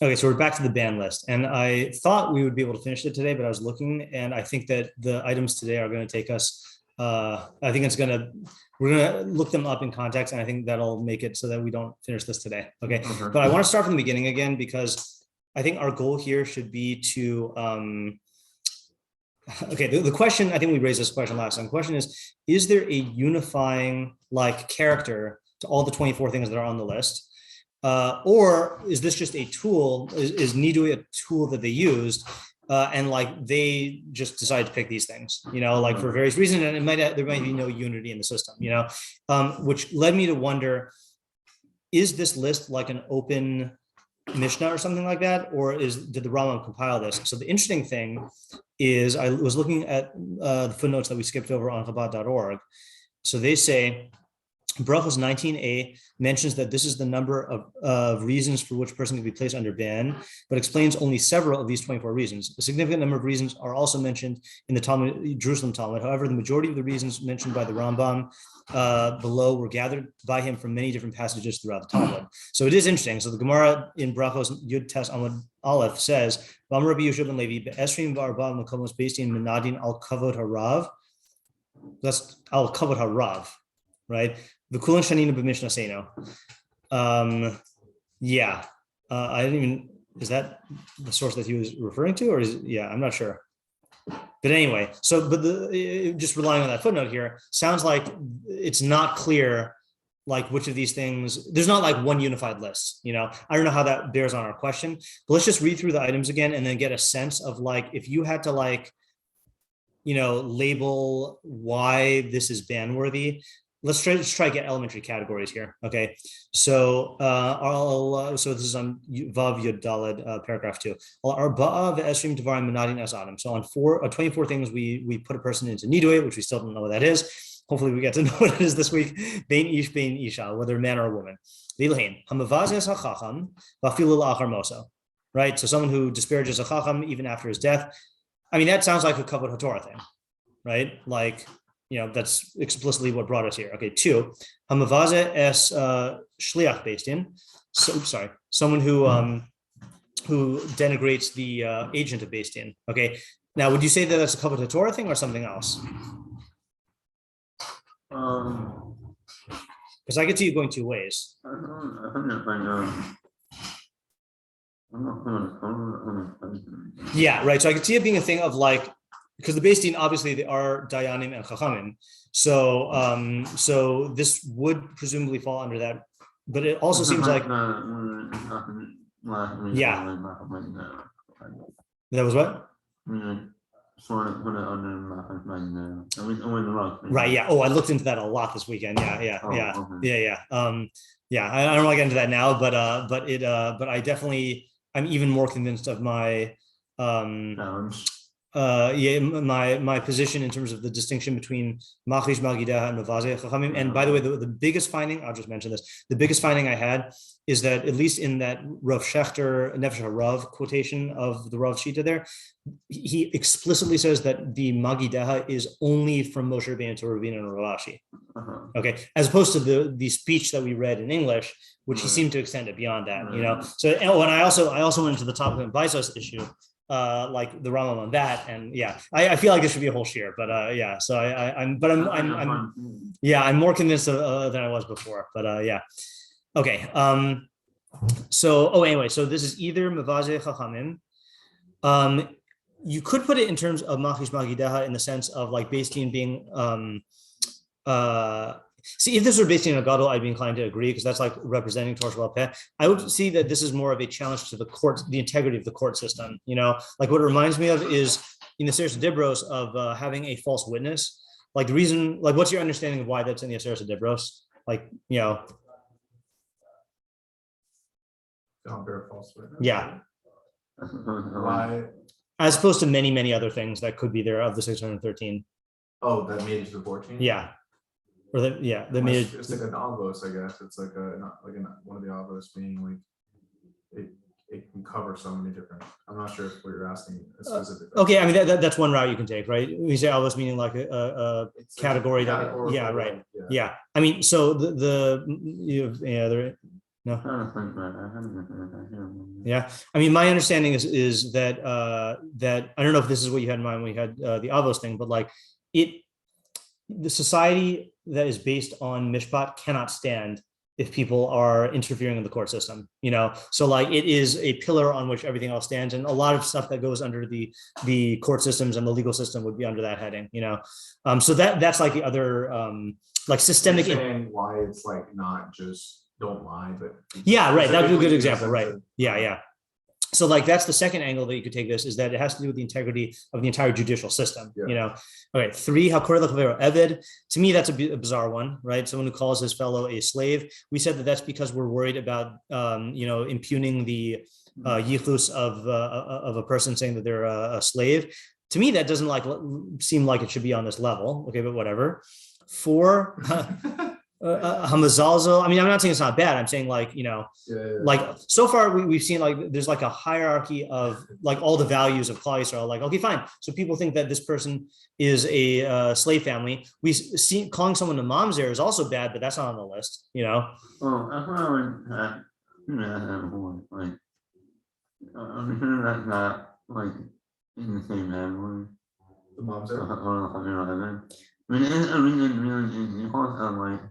Okay, so we're back to the ban list, and I thought we would be able to finish it today, but I was looking, and I think that the items today are going to take us. I think we're gonna look them up in context, and I think that'll make it so that we don't finish this today. Okay, but I want to start from the beginning again because I think our goal here should be to. Okay, the question, I think we raised this question last time. The question is there a unifying like character to all the 24 things that are on the list? Or is this just a tool? Is nidui a tool that they used, and like they just decided to pick these things, like for various reasons, and there might be no unity in the system, which led me to wonder: is this list like an open Mishnah or something like that, or did the Rambam compile this? So the interesting thing is, I was looking at the footnotes that we skipped over on Chabad.org. So they say. Brachos 19a mentions that this is the number of reasons for which a person can be placed under ban, but explains only several of these 24 reasons. A significant number of reasons are also mentioned in the Talmud, Jerusalem Talmud. However, the majority of the reasons mentioned by the Rambam below were gathered by him from many different passages throughout the Talmud. So it is interesting. So the Gemara in Brachos Yud Tes Amud Aleph says, "Vam Rabbi Yeshua ben Levi be'esrim v'arba makomos beistin menadin al kavod harav." That's al kavod harav, right? The Kulan Shanina b'Mishnah Seino. I didn't even, is that the source that he was referring to, or I'm not sure. But anyway, but just relying on that footnote here, sounds like it's not clear, like which of these things, there's not like one unified list, I don't know how that bears on our question, but let's just read through the items again and then get a sense of like, if you had to like, label why this is ban-worthy. Let's try to get elementary categories here. Okay, so so this is on Vav Yud Daled, paragraph 2. Arba'a ve'esrim devarim menadin as adam. So on 24 things we put a person into nidui, which we still don't know what that is. Hopefully we get to know what it is this week. Bein ish bein isha, whether a man or a woman. Lilhein hamavazes hachacham v'afilu la'achar moso. Right. So someone who disparages a chacham even after his death. I mean, that sounds like a kavod haTorah thing, right? Like. That's explicitly what brought us here. Okay, 2, hamavaze es shliach beistin. Someone who denigrates the agent of beistin. Okay, now would you say that that's a kavod haTorah thing or something else? Because I could see you going two ways. Yeah, right. So I could see it being a thing of like. Because the Beis Din, obviously, they are Dayanim and Chachamim. So this would presumably fall under that. But it also seems like... Yeah. That was what? Right, yeah. Oh, I looked into that a lot this weekend. Yeah. I don't want to get into that now, but I definitely, I'm even more convinced of my... my position in terms of the distinction between Machish Magidah and Mavazeh Chachamim. And by the way, the biggest finding, I'll just mention this, the biggest finding I had is that at least in that Rav Shechter Nefesh HaRav quotation of the Rav Shita there, he explicitly says that the Magidah is only from Moshe Rabbeinu to Ravina and Rav Ashi. Okay, as opposed to the speech that we read in English, which he seemed to extend it beyond that, So, and I also went into the topic of Baisos issue, like the Rambam on that, and I feel like this should be a whole shir, but so I'm more convinced than I was before, but okay. Anyway, so this is either Mavazeh Chachamim. You could put it in terms of Machish Magideha in the sense of like Beis Din being see, if this were based in a gadol, I'd be inclined to agree because that's like representing Torah Sheba'al Peh. I would see that this is more of a challenge to the court, the integrity of the court system. Like what it reminds me of is in the Aseret Dibros of having a false witness. Like the reason, like what's your understanding of why that's in the Aseret Dibros? Like, Don't bear false witness. Yeah. Why? As opposed to many, many other things that could be there of the 613. Oh, that made it to the 14? Yeah. Or that made it. It's like an avos, I guess. It's like one of the avos being like it can cover so many different. I'm not sure if what you're asking is specific. Okay, I mean that's one route you can take, right? We say avos meaning like a category that. Yeah, right. Yeah. I mean, so No. Trying to think back. I haven't. Yeah, I mean, my understanding is that that I don't know if this is what you had in mind when you had the Avos thing, but like the society that is based on mishpat cannot stand if people are interfering in the court system, so like it is a pillar on which everything else stands, and a lot of stuff that goes under the court systems and the legal system would be under that heading, so that's like the other like systemic. Why it's like not just don't lie, but yeah, right, that would be a good example, right? Yeah. So like that's the second angle that you could take this, is that it has to do with the integrity of the entire judicial system. Okay, 3, eved. To me, that's a bizarre one, right? Someone who calls his fellow a slave. We said that that's because we're worried about impugning the yichus of a person saying that they're a slave. To me, that doesn't seem like it should be on this level. Okay, but whatever. 4. Hamazalzo. I mean, I'm not saying it's not bad. I'm saying like, like so far we've seen like there's like a hierarchy of like all the values of Klal Yisrael. Like, okay, fine. So people think that this person is a slave family. We see calling someone a mamzer is also bad, but that's not on the list. Well, I thought like I'm sure that's not like in the same category. the mamzer. I mean, because of like.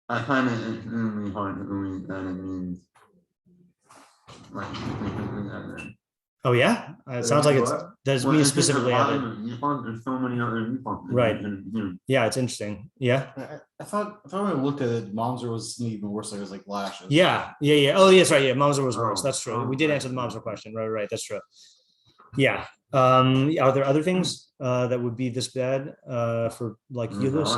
I find it extremely hard to believe that it means like. Oh yeah, it sounds like it does mean specifically. There's so many other right. Yeah, it's interesting. Yeah. I thought when I looked at it, mamzer was even worse. Like it was like lashes. Yeah. Oh, yes, right. Yeah, mamzer was worse. That's true. We did answer the mamzer question. Right. That's true. Yeah. Are there other things that would be this bad for like yichus?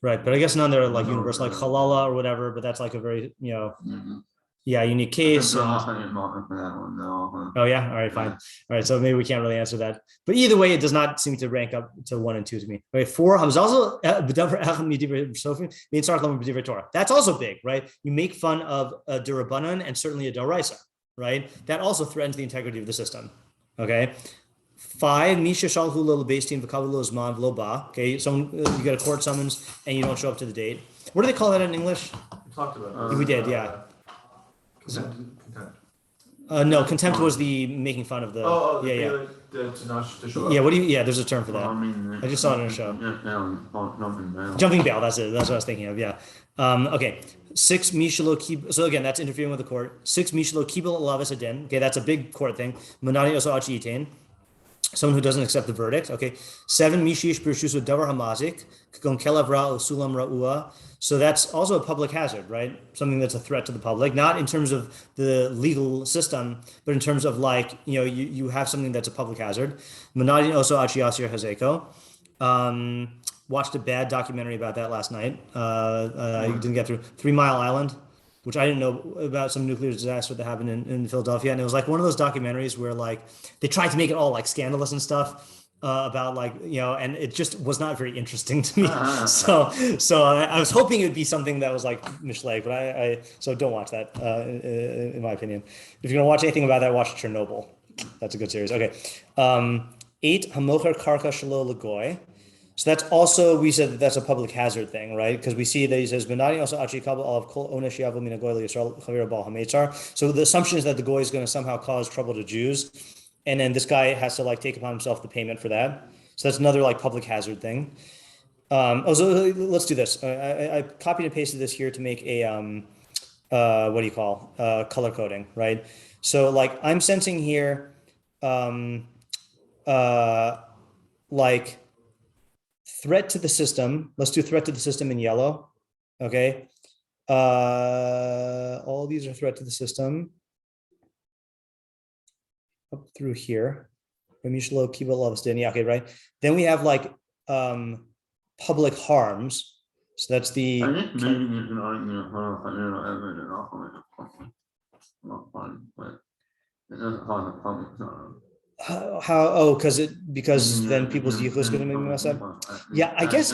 Right, but I guess none that are like universal, like halala or whatever. But that's like a very unique case. Oh yeah, all right, fine. All right, so maybe we can't really answer that. But either way, it does not seem to rank up to 1 and 2 to me. Okay, 4. Torah. That's also big, right? You make fun of a derabanan and certainly a daraisa, right? That also threatens the integrity of the system. Okay. 5, Misha Shalhu Lil Bastin Vakabulo Zman Vloba. Okay, someone you get a court summons and you don't show up to the date. What do they call that in English? We talked about we did, yeah. Contempt. No, contempt was the making fun of the. To not show up. Yeah, there's a term for that. I just saw it in a show. Jumping bail. That's it. That's what I was thinking of. Yeah. Okay. 6 Mishalo Kib. So again, that's interfering with the court. 6 Mishalo Kibel Alavis Adin. Okay, that's a big court thing. Manani Oso Achi Itain. Someone who doesn't accept the verdict. Okay. 7 Mishish Birshusu Davar Hamazik. Gon Kelavra Sulam Ra'ua. So that's also a public hazard, right? Something that's a threat to the public, not in terms of the legal system, but in terms of like, you have something that's a public hazard. Manadin Oso Achi Asir Hazeko. Watched a bad documentary about that last night. I didn't get through 3 Mile Island, which I didn't know about, some nuclear disaster that happened in Philadelphia. And it was like one of those documentaries where like they tried to make it all like scandalous and stuff about like, and it just was not very interesting to me. So I was hoping it would be something that was like Mishleg, but so don't watch that in my opinion. If you're gonna watch anything about that, watch Chernobyl. That's a good series. Okay. 8 Hamocher Karka Shalo Lagoy. So that's also, we said that's a public hazard thing, right? Because we see that he says, so the assumption is that the goy is going to somehow cause trouble to Jews. And then this guy has to like take upon himself the payment for that. So that's another like public hazard thing. So let's do this. I copied and pasted this here to make a, color coding, right? So like I'm sensing here, like, threat to the system. Let's do threat to the system in yellow. Okay. All these are threat to the system. Up through here. Yeah, okay, right. Then we have like public harms. So that's the because then people's yichus is going to make mess up. Yeah, I guess.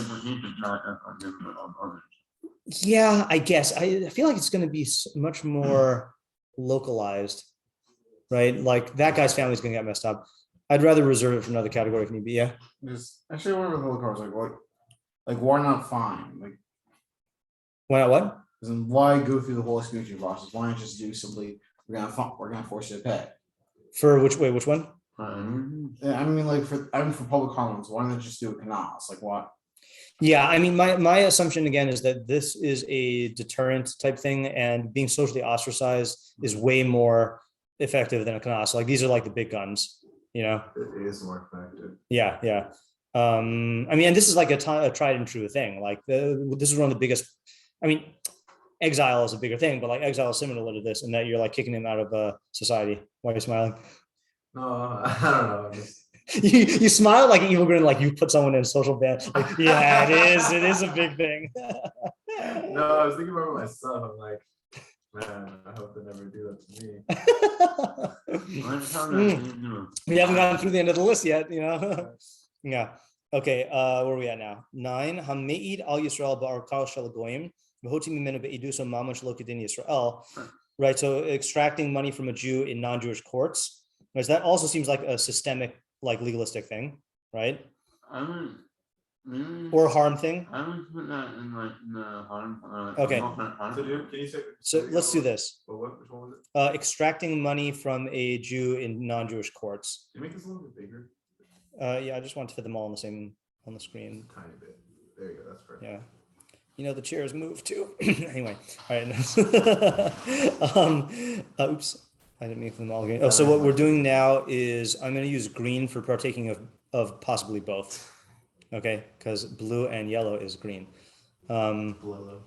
Yeah, I guess. I feel like it's going to be much more localized, right? Like that guy's family is going to get messed up. I'd rather reserve it for another category if need be. Yeah. There's actually one of the cars like what, like why not fine? Like Why not what? Then why go through the whole expiation process? Why not just do simply we're gonna force you to pay? For which one? I mean, like for public comments, why not just do a canals? Like what? Yeah, I mean, my assumption again is that this is a deterrent type thing, and being socially ostracized is way more effective than a kanas. Like these are like the big guns, you know. It is more effective. Yeah, yeah. I mean, and this is like a tried and true thing. Like this is one of the biggest. I mean, exile is a bigger thing, but like exile is similar to this in that you're like kicking him out of society. Why are you smiling? No, I don't know. You smile like an evil grin, like you put someone in a social ban. Like, yeah, it is a big thing. No, I was thinking about myself. I'm like, man, I hope they never do that to me. We haven't gotten through the end of the list yet, you know. Yeah. Okay. Where are we at now? 9. Hameid al Yisrael ba'arkal shel goyim v'hoti mimenu be'iduso mamash lo kedin Yisrael. Right. So extracting money from a Jew in non-Jewish courts. Right. So that also seems like a systemic, like legalistic thing, right? Or harm thing. I would put that in like the harm. Okay. Can you say? So let's do this. Which one was it? Extracting money from a Jew in non-Jewish courts. Can you make this a little bit bigger? Yeah, I just want to fit them all on the screen. Tiny bit. There you go. That's perfect. Yeah. You know, the chairs move too. Anyway, all right. Oops. I didn't mean for them all green. Oh, so what we're doing now is I'm going to use green for partaking of possibly both. Okay, because blue and yellow is green. Lula.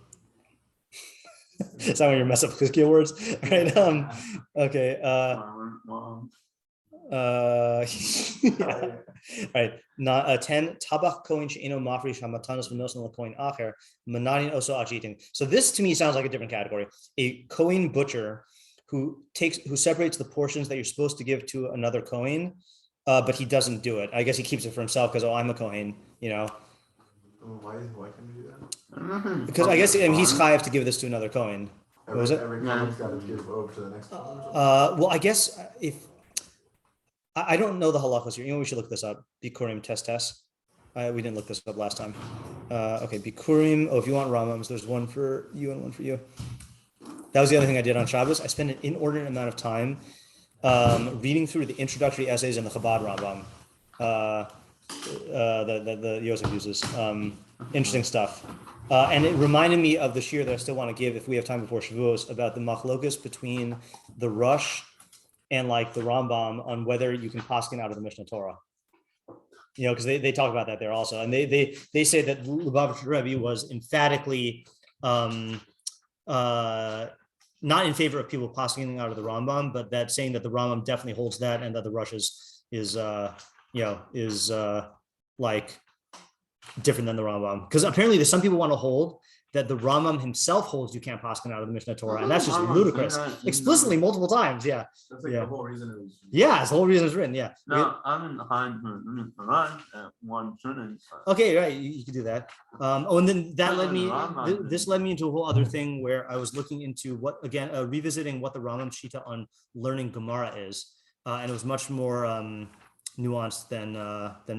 Is that when you mess up the keywords? All right. Okay. Yeah. All right. 10. Tabach kohen she'eno mafrish hamatanos v'nosan lekohen acher manadin oso achitin. So this to me sounds like a different category. A kohen butcher who separates the portions that you're supposed to give to another kohen, but he doesn't do it. I guess he keeps it for himself because I'm a kohen, you know. Why can we do that? Because I guess he's chayav to give this to another kohen. What was it? Every kohen's got to give over to the next one. Well, I guess if I don't know the halachos here, you know, we should look this up. Biכורים test. We didn't look this up last time. Okay, Biכורים. Oh, if you want Rambams, there's one for you and one for you. That was the other thing I did on Shabbos. I spent an inordinate amount of time reading through the introductory essays in the Chabad Rambam that Yosef uses. Interesting stuff. And it reminded me of the shir that I still want to give if we have time before Shavuos about the machlokas between the Rush and like the Rambam on whether you can paskin out of the Mishnah Torah. You know, because they talk about that there also. And they say that Lubavitcher Rebbe was emphatically not in favor of people passing out of the Rambam, but that saying that the Rambam definitely holds that, and that the Rush is like different than the Rambam. Because apparently there's some people want to hold that the Rambam himself holds you can't pass out of the Mishnah Torah, and that's just ludicrous. Explicitly multiple times, yeah. That's like Yeah. the whole reason it was. Yeah, it's the whole reason it's written, yeah. No, I'm in the Quran at one shouldn't. Okay, right, you can do that. And then that led me, this led me into a whole other thing where I was looking into revisiting what the Rambam Shita on learning Gemara is. And it was much more nuanced than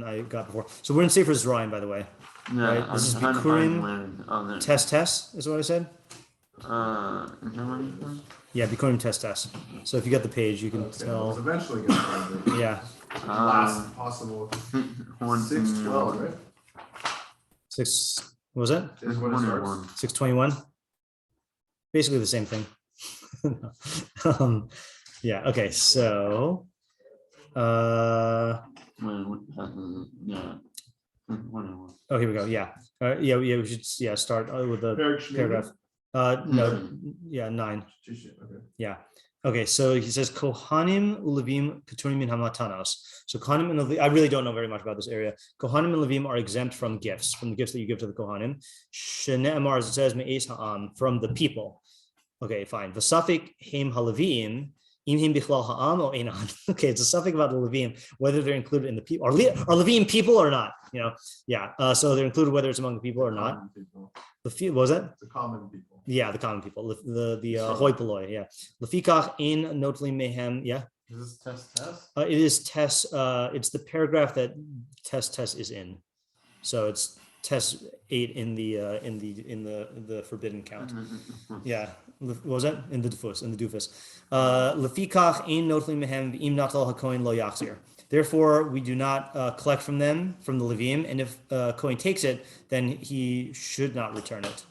I got before. So we're in Sefer Zra'im, by the way. Yeah, Right, this is Biכורים test is what I said. Yeah, Biכורים test. So if you got the page, you can Okay, tell. it's eventually going to Yeah, last possible 612, right? 6. What was it? Is what it starts. 621. Basically the same thing. Yeah. Okay. So. Oh, here we go. Yeah. Yeah. We should. Yeah. Start with the paragraph. No. Yeah. 9. Okay. Yeah. Okay. So he says Kohanim ulevim keturim min hamatanos. So Kohanim and Levim. I really don't know very much about this area. Kohanim and Levim are exempt from the gifts that you give to the Kohanim. Shene'emar, as it says, me'es ha'am, from the people. Okay. Fine. V'safik heim haLevim. Okay, it's a suffix about the Levim, whether they're included in the people. Are Levim people or not? You know, yeah. So they're included whether it's among the people or not. What was that? The common people. Yeah, the common people. The hoi polloi. Yeah. Lefikach in notli mehem. Yeah. Is this test? It is test. It's the paragraph that test is in. So it's test 8 in the forbidden count. Yeah, what was that in the doofus? Lefikach ein notlim mehem v'im natal hakohen lo yachzir. Therefore, we do not collect from them, from the Levim, and if Kohen takes it, then he should not return it.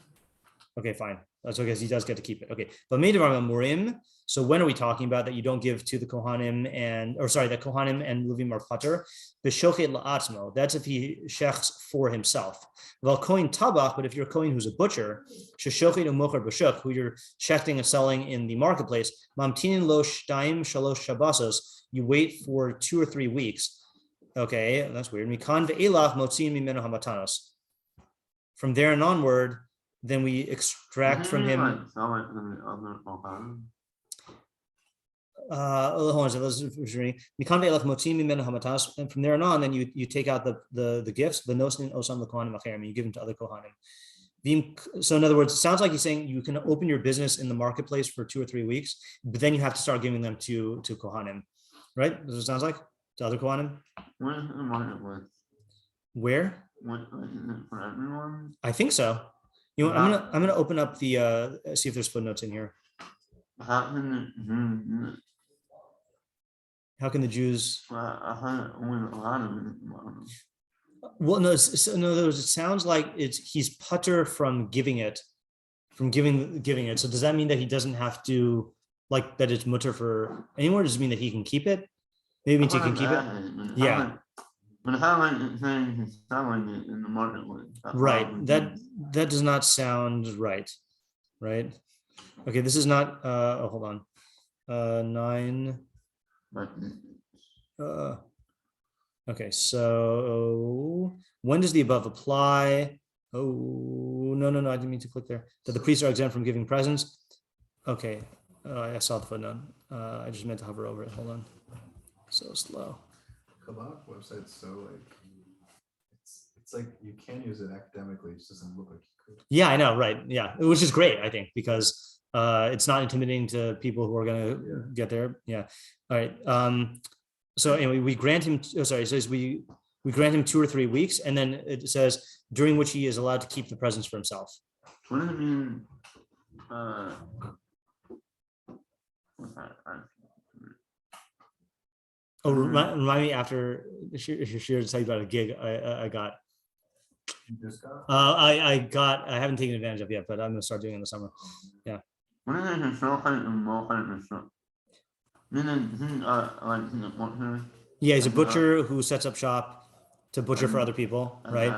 Okay, fine. So I guess he does get to keep it. Okay, but Medavar Murim. So when are we talking about that you don't give to the Kohanim that Kohanim and Levim are pater? B'shochet la'atzmo. That's if he shechs for himself. Well, Kohen tabach, but if you're a Kohen who's a butcher, sheshochet u'mocher b'shuk, who you're shechting and selling in the marketplace, mamtinin lo shtaim shalosh shabasos. You wait for 2 or 3 weeks. Okay, that's weird. Mikan ve'elach motzin mimenu hamatanos. From there and onward, then we extract from him. And from there on, then you take out the gifts, the nosin osam l'kohanim acherim, you give them to other kohanim. So in other words, it sounds like he's saying you can open your business in the marketplace for 2 or 3 weeks, but then you have to start giving them to kohanim, right? That's what it sounds like to other kohanim. Where? For everyone? I think so. You know, I'm gonna open up the see if there's footnotes in here. How can the Jews? Well, no. It sounds like he's putter from giving it. So does that mean that he doesn't have to, like, that it's mutter for anyone? Or does it mean that he can keep it? Maybe it means he can keep it. Yeah. But how in the marketplace? Right. That does not sound right. Right. Okay. This is not. Hold on. 9. Okay. So when does the above apply? Oh no! I didn't mean to click there. That the priests are exempt from giving presents. Okay. I saw the footnote. I just meant to hover over it. Hold on. So slow. Kabbalah website's so like it's like you can use it academically, it just doesn't look like you could. Yeah, I know, right? Yeah, which is great, I think, because it's not intimidating to people who are going to get there. Yeah. All right. So anyway, we grant him. It says we grant him 2 or 3 weeks, and then it says during which he is allowed to keep the presents for himself. What does it mean? Oh, remind me after Shir to tell you about a gig I got. You just got? I haven't taken advantage of yet, but I'm gonna start doing it in the summer. Yeah. Yeah, he's a butcher who sets up shop to butcher for other people, right?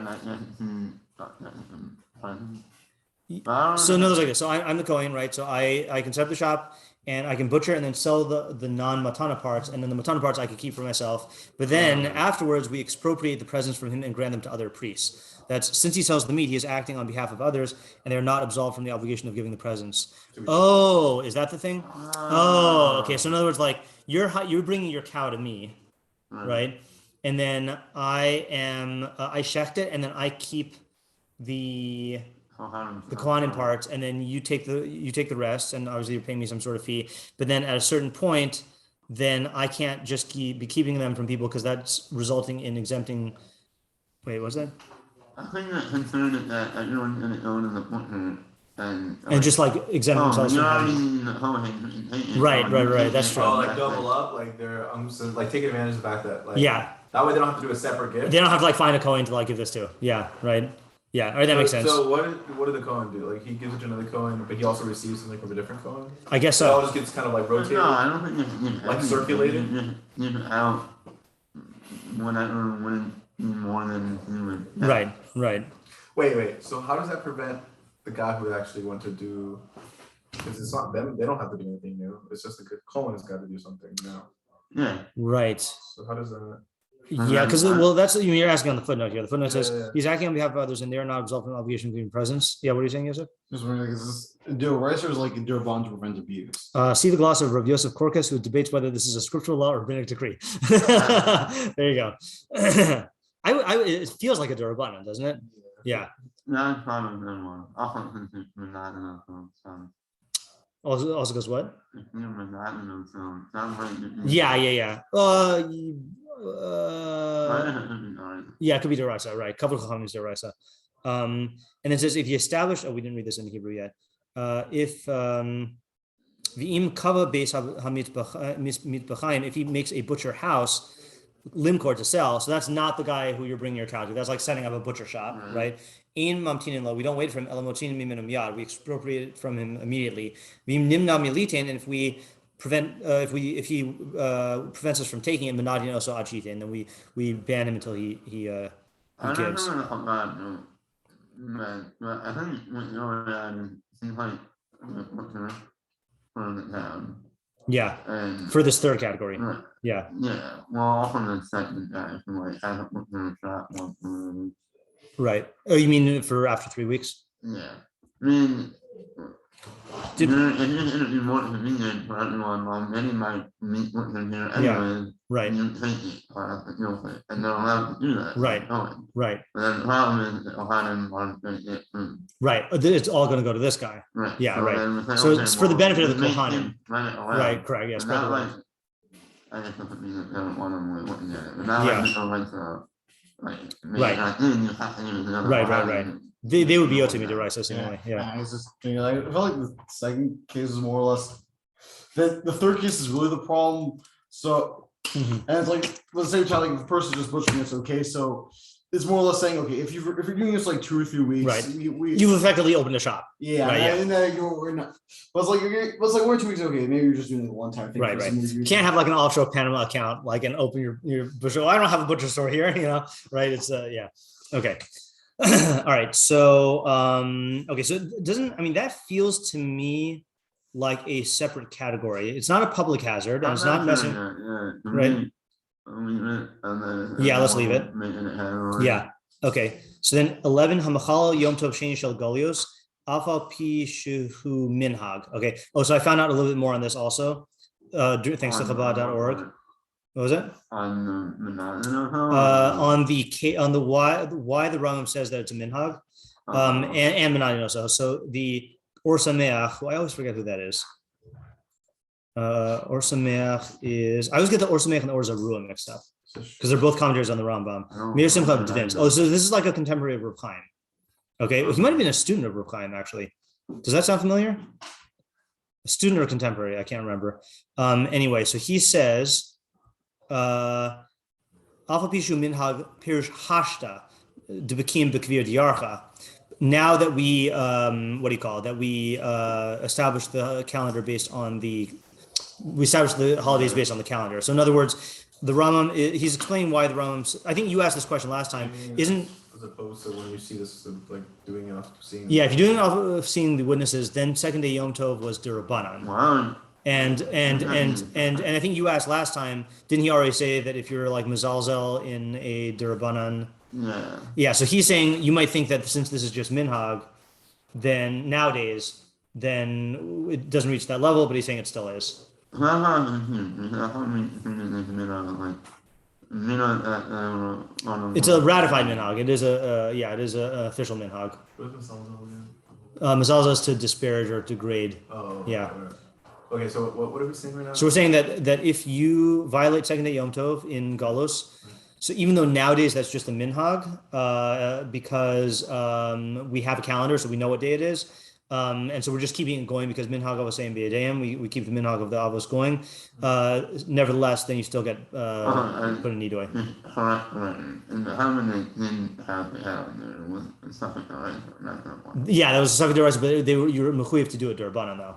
So no, it's like this. So I'm the Kohen, right? So I can set up the shop and I can butcher and then sell the non-matana parts, and then the matana parts I can keep for myself. But then afterwards, we expropriate the presents from him and grant them to other priests. That's since he sells the meat, he is acting on behalf of others, and they're not absolved from the obligation of giving the presents. Oh, is that the thing? Oh, okay. So in other words, like you're bringing your cow to me, right? And then I shecht it, and then I keep the Kohanim parts, and then you take the rest, and obviously you're paying me some sort of fee. But then at a certain point, then I can't just be keeping them from people because that's resulting in exempting. Wait, what's that? I think that concern is that everyone in the own the partner and just like exempt themselves from having. Right. That's true. Oh, like double up, like they're so, like taking advantage of the fact that like that way they don't have to do a separate gift. They don't have to like find a Kohen to like give this to. Yeah, right. Yeah, all right, that makes sense. So what did the Kohen do? Like he gives it to another Kohen, but he also receives something from a different Kohen? I guess so. It all just gets kind of like rotated? No, I don't think it's like circulated? Give out whenever when more than human. Right. Wait. So how does that prevent the guy who actually went to do? Because it's not them; they don't have to do anything new. It's just the Kohen has got to do something now. Yeah. Right. So how does that? Yeah, because that's you're asking on the footnote here. The footnote says he's acting on behalf of others, and they are not absolved from obligation of giving presents. Yeah, what are you saying, Yosef? Just wondering, is this Duraisa or is like Durban to prevent abuse? See the gloss of Rav Yosef Korkus, who debates whether this is a scriptural law or rabbinic decree. There you go. It feels like a Duraban, doesn't it? Yeah. Also goes what? Yeah. Yeah, it could be Duraisa, right? Couple of Chachamim is Duraisa. And it says if you establish, we didn't read this in Hebrew yet. If v'im kava beis mitbachayim, if he makes a butcher house, limkor to sell, so that's not the guy who you're bringing your cow to. That's like setting up a butcher shop, right? In mamtinin lo, we don't wait for him. Elamotin miminum yad, we expropriate it from him immediately. V'im nimna militin, and if we prevent, if he prevents us from taking him, menadin also achitin, then we ban him until he gives. I think what you're seems like for the town. Yeah, And for this third category. right. Yeah. Yeah. Well, often the second guy from like hasn't looked in the shop once. Right. Oh, you mean for after 3 weeks? Yeah. I mean, Did- it'd be more convenient for everyone. Many might meet with them here anyway. Right. You take it, and they're allowed to do that. Right. Going. Right. But then the problem is that a lot of them aren't going to get food. Right. It's all going to go to this guy. Right. Yeah, right. then we say, So okay, it's for the well, benefit of the make Kohanim. him run it around. Right. Correct. Yes. And not like, I guess doesn't mean that they don't want them looking at it, but not Yeah. like people like to, like, make Right. it like, you have to use another Right, one. right. They would be able to me to rice us anyway. Yeah. I was just thinking, like, I feel like the second case is more or less. The third case is really the problem. So, Mhm. and it's like at the same time, like if the person just butchering it's okay. So it's more or less saying, okay, if you're doing this like 2 or 3 weeks, Right. we You've effectively opened a shop. yeah, right, yeah. and then we're not. But it's like 1 or 2 weeks, okay. Maybe you're just doing it a one-time thing. Right, for right. some reason. You can't have like an offshore Panama account, like, and open your butcher. Well, I don't have a butcher store here, right? It's yeah. Okay. All right. So okay. So it doesn't, I mean, that feels to me like a separate category. It's not a public hazard, and it's not messing. Right. Yeah, let's leave it. Yeah. Okay. So then 11 hamachal yom tov sheni shel golios afal pi shuhu minhag. Okay. Oh, so I found out a little bit more on this also. Thanks to chabad.org. What was it? On On the why the Rambam says that it's a minhag, and menadin also. So the Or Sameach, I always forget who that is. Or Sameach is, I always get the Or Sameach and the Or Zarua mixed up because they're both commentaries on the Rambam. Mir Simcha Devins. Oh, so this is like a contemporary of Reb Chaim. Okay, he might have been a student of Reb Chaim actually. Does that sound familiar? A student or contemporary? I can't remember. Anyway, so he says. Alpha Pishu Minhag Pirish Hashta Debekim Bekvir Diarcha. Now that we that we established the calendar based on we established the holidays based on the calendar. So in other words, the Rambam, he's explaining why the Rambam, I think you asked this question last time, isn't as opposed to when you see this like doing it after seeing yeah, if you're doing it off of seeing the witnesses, then second day Yom Tov was Durabanan. Wow. And I think you asked last time, didn't he already say that if you're like Mezalzel in a Durabanan? Yeah. Yeah, so he's saying you might think that since this is just Minhag, then nowadays, then it doesn't reach that level, but he's saying it still is. It's a ratified Minhag. It is it is a official Minhag. Mezalzel is to disparage or degrade. Oh. Yeah. Right. Okay, so what are we saying right now? So we're saying that if you violate second day Yom Tov in Galos, so even though nowadays that's just a minhag, because we have a calendar, so we know what day it is, and so we're just keeping it going because minhag of saying b'yadayim, we keep the minhag of the avos going. Nevertheless, then you still get put in nidui. Yeah, that was a second rise, but you were mechuyev to do it durabanan though.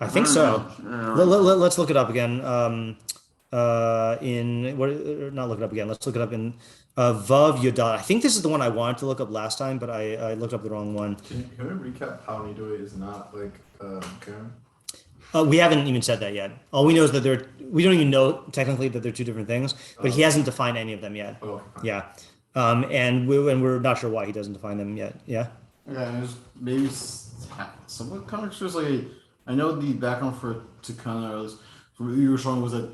I think so. Let's look it up again. Not look it up again. Let's look it up in Vav Yudal. I think this is the one I wanted to look up last time, but I looked up the wrong one. Can we recap how nidui is not like Karen? We haven't even said that yet. All we know is that we don't even know technically that they're two different things, but he hasn't defined any of them yet. Oh, yeah. And we're not sure why he doesn't define them yet. Yeah. Yeah, there's maybe somewhat context. Like I know the background for Takana, from what you were showing, was that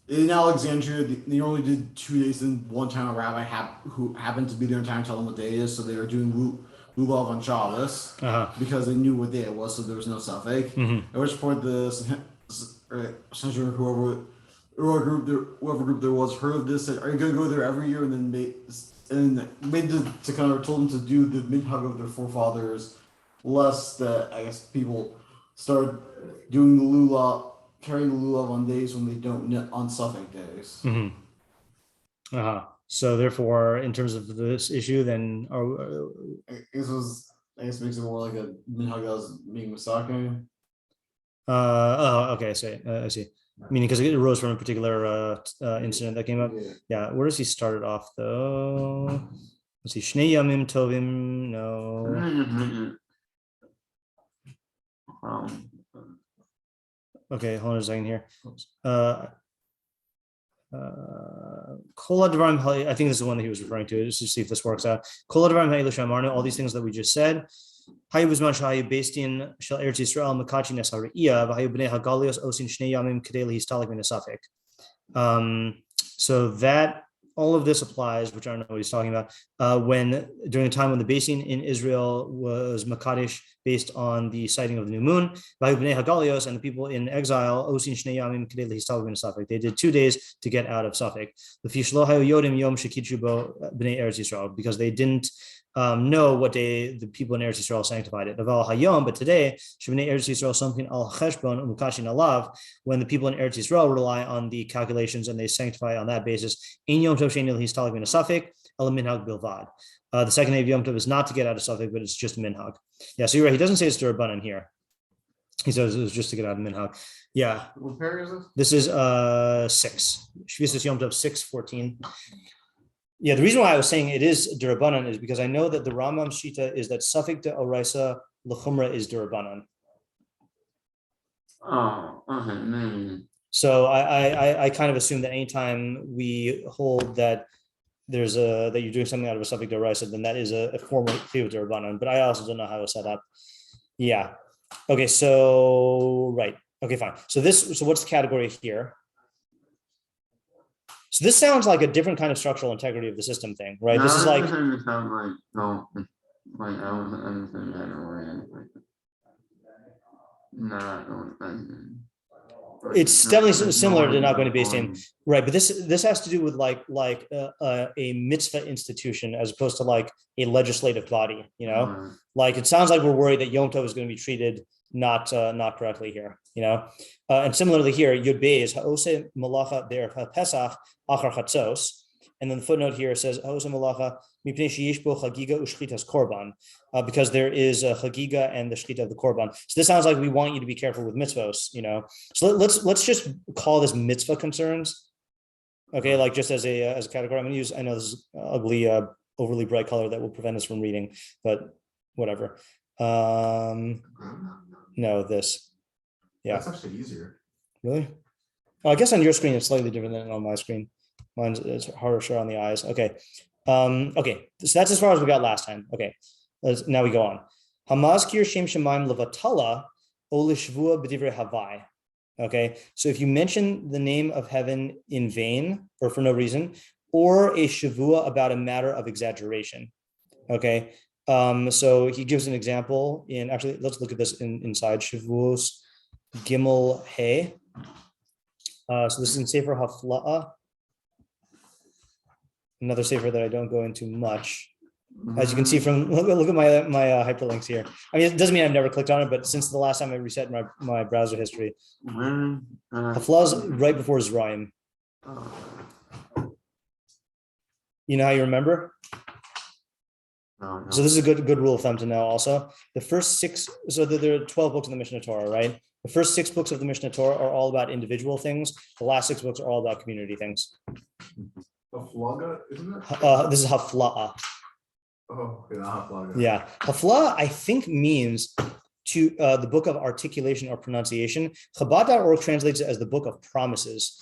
in Alexandria they only did 2 days, and one time a rabbi who happened to be there in time tell them what day it is, so they were doing lulav on Shabbos because they knew what day it was, so there was no suffix. At which point the whoever group there was heard of this, said, "Are you going to go there every year?" And then and made the Takana told them to do the Minhog of their forefathers, less that I guess people start doing the Lula, carrying the Lulav on days when they don't knit on suffix days. Mm-hmm. So therefore, in terms of this issue, then I guess makes it more like a Minhog that was being Misake. Okay, I see. Meaning because it arose from a particular incident that came up. Yeah, where does he start it off though? Let's see. Shnei Yamim Tovim. No. Okay, hold on a second here. Kol Advarim, I think this is the one that he was referring to. Just to see if this works out. Kol Advarim Ha'elu Shamarnu, all these things that we just said. Hayu Bizman Shahayu based in Shel Eretz Yisrael Makachi Nesariya V'Hayu Bnei Hagalios Osin Shnei Yamim Kedei Lehistalik Min Hasafek. So that all of this applies, which I don't know what he's talking about. When during the time when the basing in Israel was Makadish based on the sighting of the new moon, V'Hayu Bnei Hagalios and the people in exile Osin Shnei Yamim Kedei Lehistalik Min Hasafek. They did 2 days to get out of Safek. L'fi Shelo Hayu Yodim Yom Shekidchu Bo Bnei Eretz Yisrael, because they didn't know what day the people in Eretz Yisrael sanctified it. But today, Eretz Yisrael something al cheshbon umukashin alav, when the people in Eretz Yisrael rely on the calculations and they sanctify on that basis. The second day of Yom Tov is not to get out of Safek, but it's just Minhog. Yeah, so you're right. He doesn't say it's Durabanan here. He says it was just to get out of Minhog. Yeah. What pair is this? This is 6. Shvisas Yom Tov 6:14. Yeah, the reason why I was saying it is Durabanan is because I know that the Rambam Shita is that Safek de Oraisa L'chumra is Durabanan. Oh, okay. So I kind of assume that anytime we hold that there's that you're doing something out of a Safek de Oraisa, then that is a formal view of Durabanan. But I also don't know how it's set up. Yeah. Okay. So right. Okay. Fine. So what's the category here? So this sounds like a different kind of structural integrity of the system thing, right? No, This is like, it sounds like no, like I was understanding that already. it's definitely similar to not going to be same, right? But this has to do with like a mitzvah institution as opposed to like a legislative body, you know. Like it sounds like we're worried that Yom Tov is going to be treated not correctly here, you know. And similarly here, Yud Beis Ha'ose Malacha Der Pesach Achar Chatzos, and then the footnote here says Ha'ose Malacha Mipnei Sheyesh Bo Chagiga Ushchitas Korban, because there is a Chagiga and the Shchita of the Korban. So this sounds like we want you to be careful with mitzvos, you know. So let's just call this mitzvah concerns, okay? Like just as a category. I'm going to use. I know this is ugly, overly bright color that will prevent us from reading, but whatever. No, this. Yeah. That's actually easier. Really? Oh, I guess on your screen it's slightly different than on my screen. Mine's it's harder to show on the eyes. Okay. Okay. So that's as far as we got last time. Okay. Now we go on. Hamazkir Shem Shemaim Levatala Olishvua B'divrei Havai. Okay. So if you mention the name of heaven in vain or for no reason, or a shavua about a matter of exaggeration. Okay. So he gives an example in, actually, let's look at this inside Shavuos Gimel He. So this is in Sefer Haflaa, another Sefer that I don't go into much. As you can see from, look at my hyperlinks here. I mean, it doesn't mean I've never clicked on it, but since the last time I reset my browser history, Haflaa is right before Zra'im. You know how you remember? No. So this is a good rule of thumb to know also. The first 6, so there are 12 books in the Mishnah Torah, right? The first 6 books of the Mishnah Torah are all about individual things. The last 6 books are all about community things. Haflaga, isn't it? This is Haflaa. Oh, okay, not Haflaga. Yeah. Haflaa, I think, means to the book of articulation or pronunciation. Chabad.org translates it as the book of promises.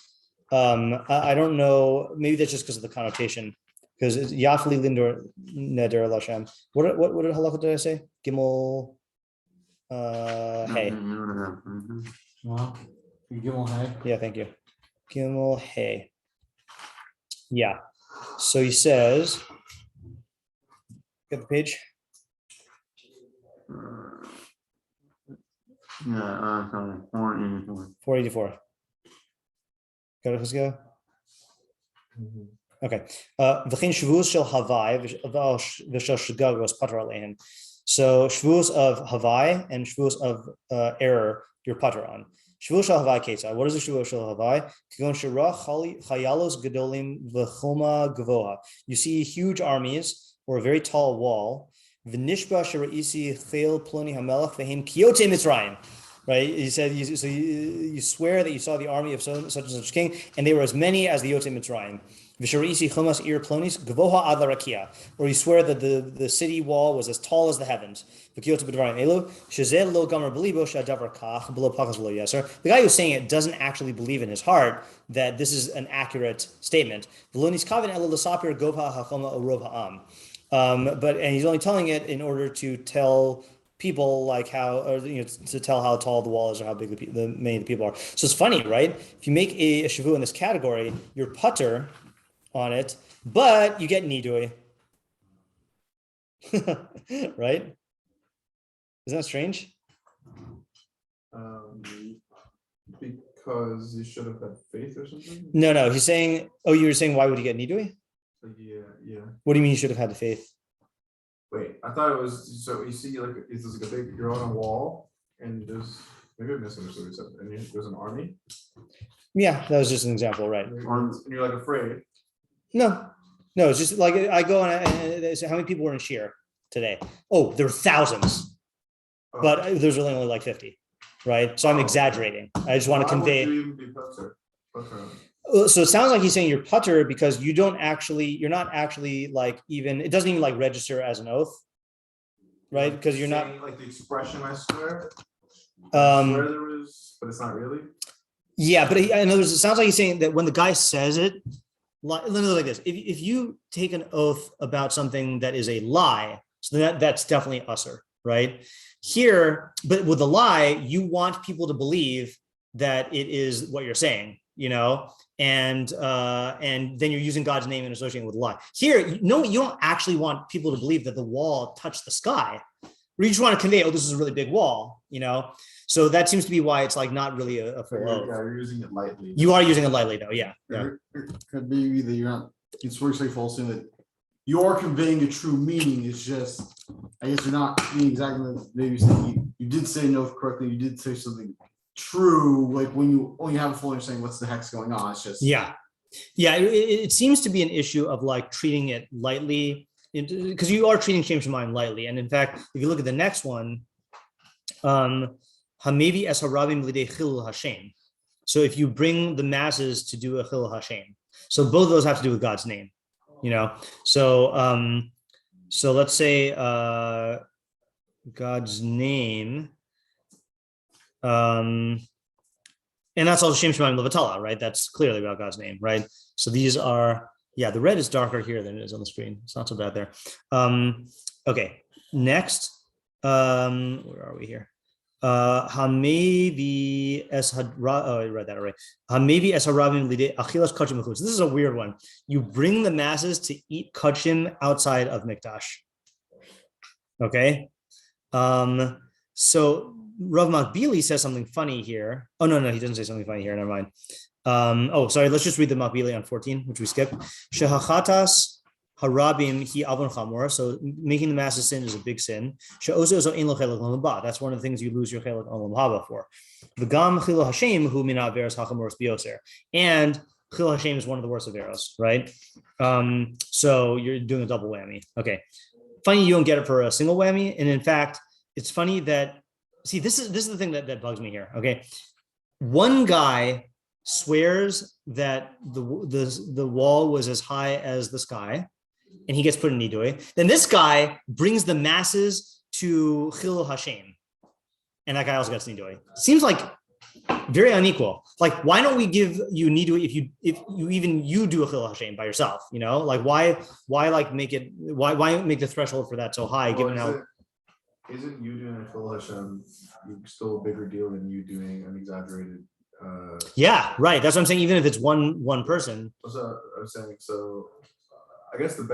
I don't know, maybe that's just because of the connotation. Because it's Yafli Lindor Neder Lashem. What did halakha did I say? Gimel Hey. Wow. Gimel Hey. Yeah, thank you. Gimel Hey. Yeah. So he says, get the page. Yeah, 484. 484. Got it, let's go. Okay. V'chein shvuos shel havai v'shel shegagos pater aleihen. So shvuos of havai and shvuos of error, you're pater on. Shvuos shel havai ketzad. What is a shvuos shel havai? Kigon shirah chayalos gedolim v'choma gavoha. You see huge armies or a very tall wall. V'nishba sheraisi chel ploni hamelach v'hem kiyote mitzrayim. Right, he said. So you swear that you saw the army of such and such king, and they were as many as the Yotzei Mitzrayim. V'sharaisi chumas ir plonis gavoha ad larakia. Or you swear that the city wall was as tall as the heavens. V'kiyot b'dvarim elu shezeh lo gamer belibo shadavar kach below pakas lo yeser. The guy who's saying it doesn't actually believe in his heart that this is an accurate statement. V'lonis kavin elu l'sapir gova hachoma orov ha'am. And he's only telling it in order to tell people like how, or to tell how tall the wall is or how big many of the people are. So it's funny, right? If you make a shavu in this category, you're putter on it, but you get nidui. Right? Isn't that strange? Because you should have had faith or something. No. He's saying, you were saying why would you get nidui? Yeah. What do you mean you should have had the faith? Wait, I thought it was, so you see like it's like a big, you're on a wall and there's, maybe I misunderstood what you said, and there's an army. Yeah, that was just an example, right? And you're like afraid. No, it's just like I go on and how many people were in Shear today? Oh, there were thousands, but there's really only like 50, right? So I'm exaggerating. I just want to convey. Why would you even be putter? So it sounds like he's saying you're putter because you're not actually like even, it doesn't even like register as an oath, right? Because you're not like the expression I swear. I swear there was, but it's not really. Yeah, but in other words, it sounds like he's saying that when the guy says it, like this, if you take an oath about something that is a lie, so that's definitely usser, right? Here, but with a lie, you want people to believe that it is what you're saying, and then you're using God's name and associating with a lie. Here, no, you don't actually want people to believe that the wall touched the sky. You just want to convey, this is a really big wall, So that seems to be why it's like not really a full oath. Yeah, you're using it lightly. You are using it lightly, though. Yeah. Could be that you're not. It's very false in that you are conveying a true meaning. It's just, I guess you're not being exactly. Maybe you did say an oath correctly. You did say something true. Like when you only have a full understanding what's the heck's going on. It's just yeah. It seems to be an issue of like treating it lightly, because you are treating Shem Shemaim lightly. And in fact, if you look at the next one, Hamevi es harabim lidei chil Hashem. So if you bring the masses to do a chil Hashem, so both of those have to do with God's name, So let's say God's name, and that's also Shem Shemaim Levatala, right? That's clearly about God's name, right? So these are, the red is darker here than it is on the screen. It's not so bad there. Okay, next, where are we here? Hamevi es hadra. Oh, I read that already. Hamevi es harabim lidei achilas kachim mechutz. This is a weird one. You bring the masses to eat kachim outside of mikdash. Okay. So Rambam Bekius says something funny here. Oh no, he doesn't say something funny here. Never mind. Sorry. Let's just read the Bekius on 14, which we skipped. Shehachatas harabim hi avon chamor. So making the masses sin is a big sin. She'ozo ein lo chelek olam haba. That's one of the things you lose your chelek olam haba for. V'gam chilo Hashem hu min averos hachamoros bioser. And chilo Hashem is one of the worst averos, right? So you're doing a double whammy. Okay. Funny you don't get it for a single whammy, and in fact, it's funny that this is the thing that bugs me here. Okay, one guy swears that the wall was as high as the sky, and he gets put in nidui. Then this guy brings the masses to Chil Hashem, and that guy also gets nidui. Seems like very unequal. Like, why don't we give you nidui if you do a Chil Hashem by yourself? Like why make the threshold for that so high? Given how. Isn't you doing a Chil Hashem still a bigger deal than you doing an exaggerated? Yeah, right. That's what I'm saying. Even if it's one person. So I'm saying, I guess I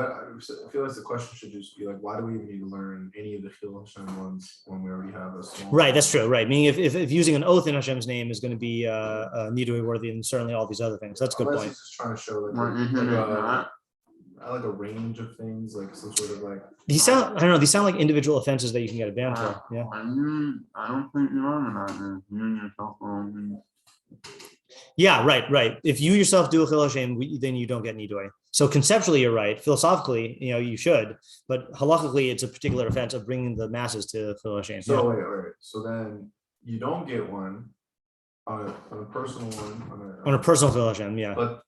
feel like the question should just be like, why do we even need to learn any of the Chil Hashem ones when we already have a small? Right, that's true. Right, meaning if using an oath in Hashem's name is going to be nidui worthy, and certainly all these other things. That's a good point. He's just trying to show like a range of things, like some sort of like. These sound, I don't know, these sound like individual offenses that you can get a ban for. Yeah. I don't think you are not. You and yourself alone. Yeah, right. If you yourself do a chil Hashem, then you don't get nidui. So conceptually, you're right. Philosophically, you should, but halakhically, it's a particular offense of bringing the masses to chil Hashem. So wait. So then you don't get one on a personal one. On a personal chil Hashem, yeah. But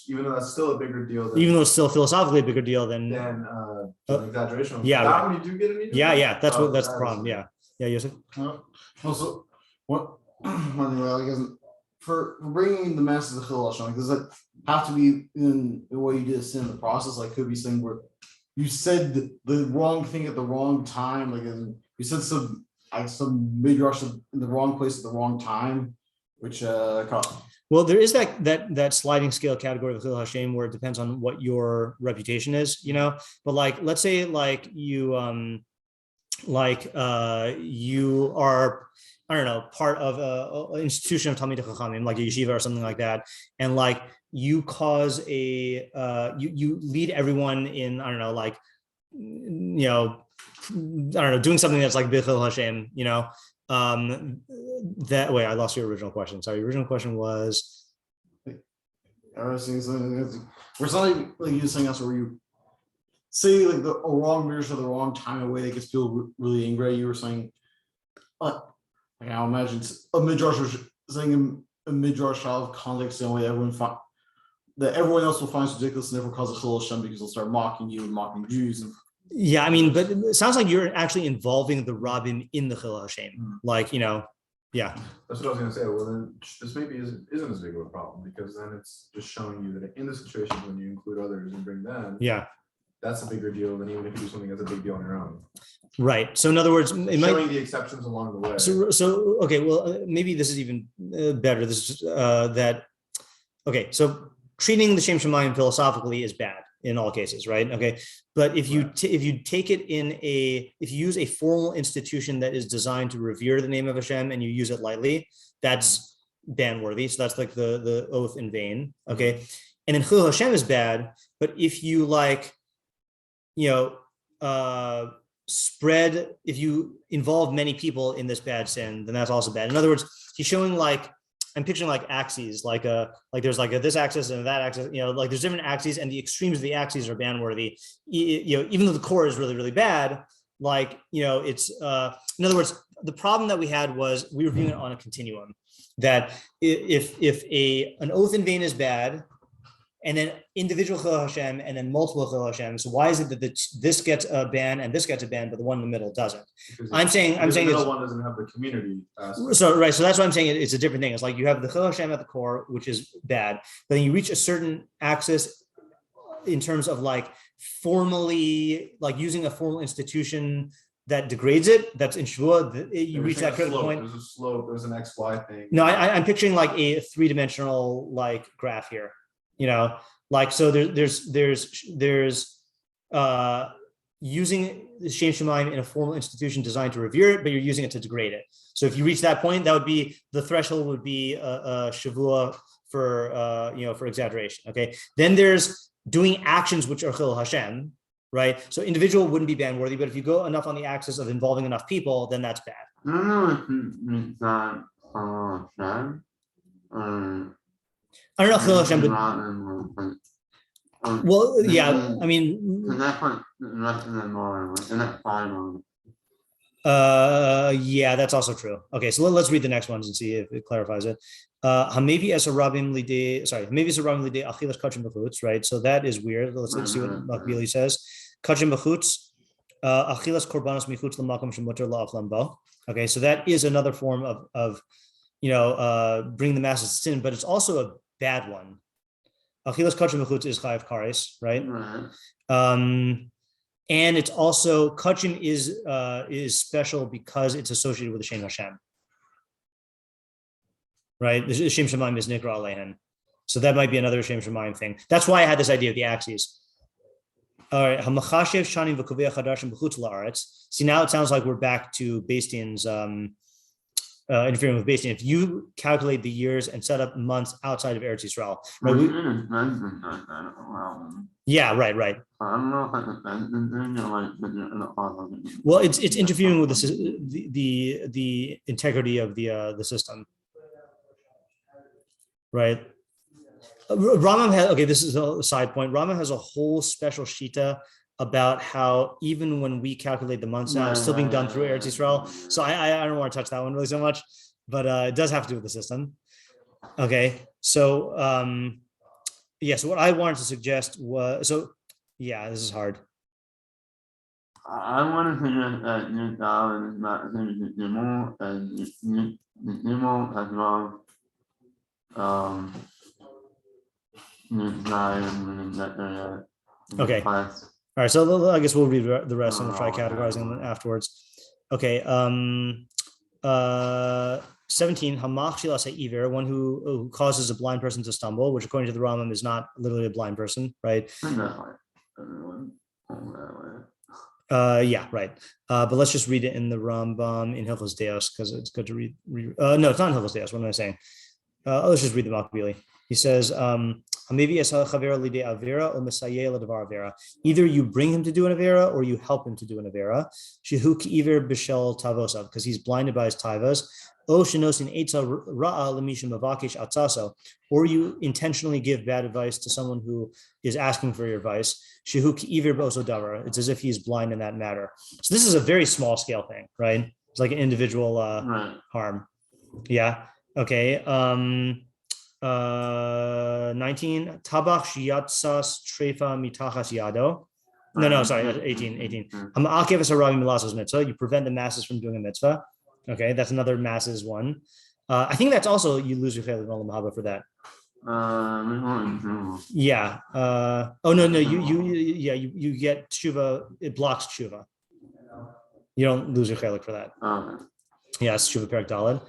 even though that's still a bigger deal. Even though it's still philosophically a bigger deal than an exaggeration. Yeah, that when you do get a nidui? Yeah. That's the problem. Yeah, Yosef. Also, what? I guess for bringing the masses to chil Hashem, does that have to be in the way you did in the process? Like, could be something where you said the wrong thing at the wrong time, like you said some midrash in the wrong place at the wrong time, which well, there is that sliding scale category of chil Hashem where it depends on what your reputation is, But like, let's say like you you are, I don't know, part of an institution of Talmud Chachamim, like a yeshiva or something like that, and like you cause you lead everyone in, I don't know, like, doing something that's like Bichol Hashem, that way. I lost your original question. Sorry, your original question was. I was saying something. We're something like you saying us where you say like a wrong midrash at the wrong time in a way that gets people really angry. You were saying, like I imagine a midrash saying a midrash out of context in a way that everyone else will find ridiculous and therefore cause a chil Hashem because they'll start mocking you and mocking Jews. Yeah, I mean, but it sounds like you're actually involving the rabbim in the chil Hashem, like yeah. That's what I was going to say. Well, then this maybe isn't as big of a problem because then it's just showing you that in the situation when you include others and bring them, that's a bigger deal than even if you do something that's a big deal on your own. Right. So in other words, it showing the exceptions along the way. So okay. Well, maybe this is even better. This is that. Okay. So treating the Shem Shemayim philosophically is bad in all cases, right? Okay. But if you take it if you use a formal institution that is designed to revere the name of Hashem and you use it lightly, that's ban-worthy. So that's like the oath in vain. Okay. And then chil Hashem is bad, but if you if you involve many people in this bad sin, then that's also bad. In other words, he's showing I'm picturing like axes, like there's like this axis and that axis, like there's different axes and the extremes of the axes are ban-worthy. Even though the core is really, really bad, it's in other words, the problem that we had was we were viewing it on a continuum that if an oath in vain is bad, and then individual chil Hashem, and then multiple chil Hashem. So why is it that this gets a ban and this gets a ban, but the one in the middle doesn't? I'm saying the middle one doesn't have the community aspect. So right, so that's why I'm saying it's a different thing. It's like you have the chil Hashem at the core, which is bad, but then you reach a certain axis in terms of formally, using a formal institution that degrades it. That's in Shavuot. You reach that critical point. There's a slope. There's an XY thing. No, I'm picturing like a three-dimensional graph here. So there's using the Shem Shemayim in a formal institution designed to revere it, but you're using it to degrade it. So if you reach that point, that would be the threshold would be a shavua for exaggeration. Okay. Then there's doing actions which are chil Hashem, right? So individual wouldn't be ban-worthy, but if you go enough on the axis of involving enough people, then that's bad. I don't know chil Hashem, but well, yeah, I mean, yeah, that's also true. Okay, so let's read the next ones and see if it clarifies it. Maybe as a rabim lide, achilas kachim bechutz, right? So that is weird. Let's see what Makbili says. Kachim bechutz, achilas korbanos michutz l'makom shemuter la'achlam bo. Okay, so that is another form of bring the masses to sin, but it's also a bad one. Achilas kachim bechutz is chayav kares, right? And it's also kachim is special because it's associated with the Shem Hashem, right? The Shem Shemayim is nikra alehen, so that might be another Shem Shemayim thing. That's why I had this idea of the axes. All right, hamachashev shanim v'kovei chadashim b'chutz la'aretz. See, now it sounds like we're back to Bastian's interfering with Beis Din. If you calculate the years and set up months outside of Eretz Yisrael, right? Yeah, right. Well, it's interfering with the integrity of the system, right? Rambam has, okay, this is a side point. Rambam has a whole special shita about how even when we calculate the months now, it's still being done through Eretz Yisrael. So I don't want to touch that one really so much, but it does have to do with the system. Okay, so so what I wanted to suggest was, this is hard. I want to suggest that nidui is not Gimel and Gimel as well. Okay. All right. So I guess we'll read the rest and we'll try categorizing them afterwards. Okay. 17. Hamach shilas ha'ivir, one who causes a blind person to stumble, which according to the Rambam is not literally a blind person, right? Yeah, right. But let's just read it in the Rambam in Hilchos Deos because it's good to read. No, it's not in Hilchos Deos. What am I saying? Let's just read the Makbili. He says, either you bring him to do an avera or you help him to do an avera. Because he's blinded by his taivas. Or you intentionally give bad advice to someone who is asking for your advice. It's as if he's blind in that matter. So this is a very small scale thing, right? It's like an individual harm. Yeah. Okay. 19. Tabach shiatsas trefa mitachas yado. No, sorry, 18. You prevent the masses from doing a mitzvah. Okay, that's another masses one. I think that's also you lose your chelik on the for that. Yeah. You get tshuva. It blocks tshuva. You don't lose your chelik for that. Yeah, it's tshuva perek daled.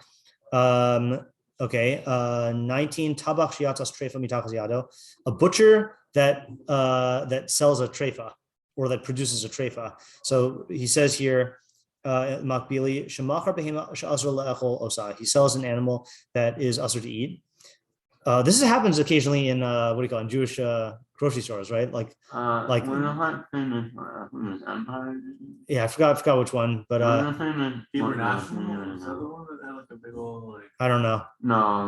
Okay. 19. Tabach shiatzas trefa mitachas yado. A butcher that sells a trefa or that produces a trefa. So he says here. Makbili, he sells an animal that is usher to eat. This happens occasionally in what do you call it, in Jewish grocery stores, right? Like yeah, I forgot which one, but I don't know. No,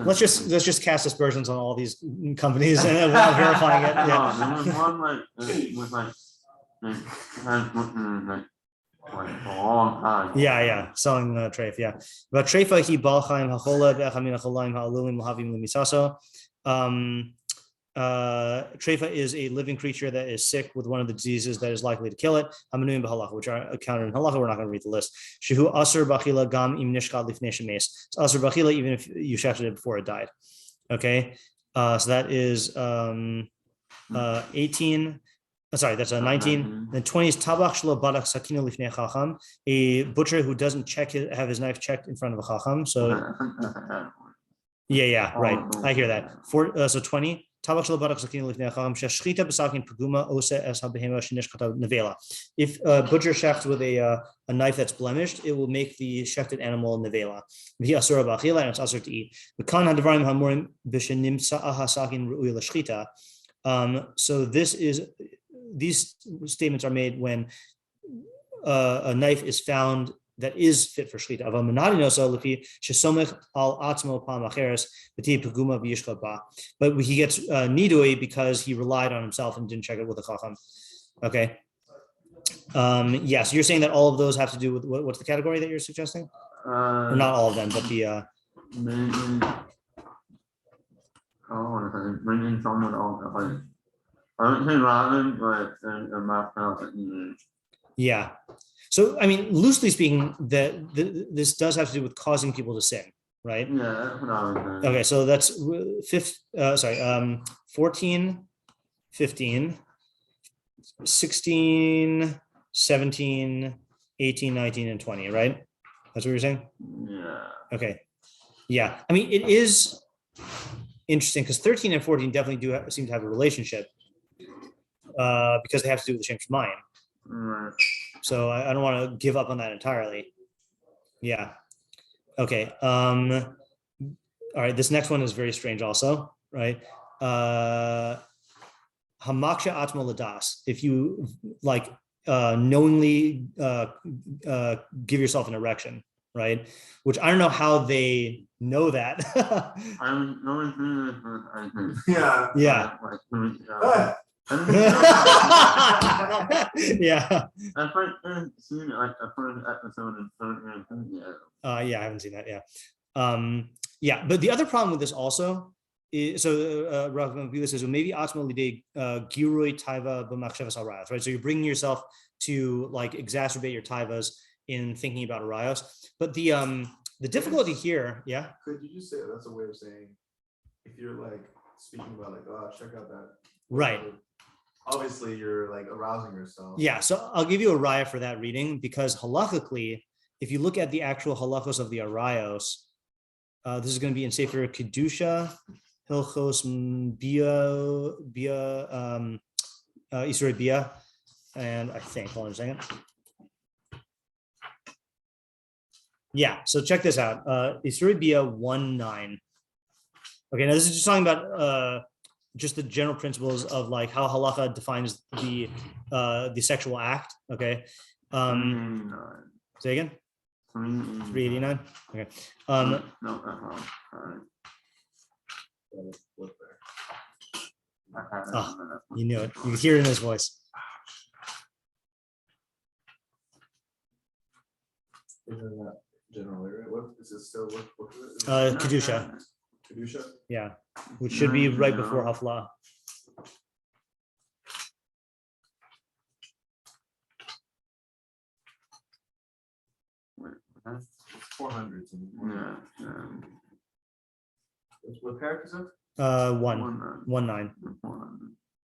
let's just cast aspersions on all these companies and without verifying it. Yeah. There was one with Yeah, selling treif. Yeah, but treifa he balchaim hachola be'achamin hacholaim ha'alulim l'havim l'misaso. Treifa is a living creature that is sick with one of the diseases that is likely to kill it. Hamanuim b'halacha, which are accounted in halacha. We're not going to read the list. Shehu aser b'achila gam im nishkat lifnei shemes. It's aser b'achila even if you shechted it before it died. Okay, so that is 18. Sorry, that's a 19. Then 20 is tabach shelo badak sakino lifnei chacham, a butcher who doesn't have his knife checked in front of a chacham. So yeah, right. I hear that. So 20. Tabach shelo badak sakino lifnei chacham sheshchita b'sakin peguma ose es habehema shenishkata nevela. If a butcher shechts with a knife that's blemished, it will make the shechted animal nevela. V'hi asura b'achila, and it's asur to eat. V'kan hadvarim hamurim b'shenimtza hasakin ru'ui l'shchita. So these statements are made when a knife is found that is fit for shechita. But he gets nidui because he relied on himself and didn't check it with a chacham. Okay. So you're saying that all of those have to do with what's the category that you're suggesting? Or not all of them, but the. Yeah. So, I mean, loosely speaking, this does have to do with causing people to sin, right? Yeah. Okay, so that's 14, 15, 16, 17, 18, 19, and 20, right? That's what you're saying? Yeah. Okay. Yeah. I mean, it is interesting because 13 and 14 definitely seem to have a relationship. Because they have to do with the Shem Shemayim. Right. So I don't want to give up on that entirely. Yeah. Okay. All right. This next one is very strange also, right? Hamaksha atma ladas. If you like knowingly give yourself an erection, right? Which I don't know how they know that. I'm going through this with, I think. Yeah. Like 2 weeks ago. Yeah. I've seen like a first episode of Torah. Yeah, I haven't seen that. Yeah. Yeah, but the other problem with this also is, so Rambam Bekius says, well, maybe ultimately giroi taiva b'machshavas arayos, right? So you're bringing yourself to like exacerbate your taivas in thinking about arayos. But the difficulty here, yeah. Could you just say that's a way of saying if you're like speaking about like, oh, check out that, right? Obviously, you're like arousing yourself. Yeah, so I'll give you a raya for that reading, because halachically, if you look at the actual halachos of the arayos, this is going to be in Sefer Kedusha, Hilchos Isrei Bia, and I think, hold on a second. Yeah, so check this out. Isrei Bia 1:9. Okay, now this is just talking about just the general principles of like how halacha defines the sexual act. Okay. Say again. 389. Okay. No, You knew it. You could hear it in his voice. Isn't that general area? What is it still? What is it? Kedusha. Kedusha? Yeah, which should be right before hafla. It's 400. yeah. What parak is it? 1:9.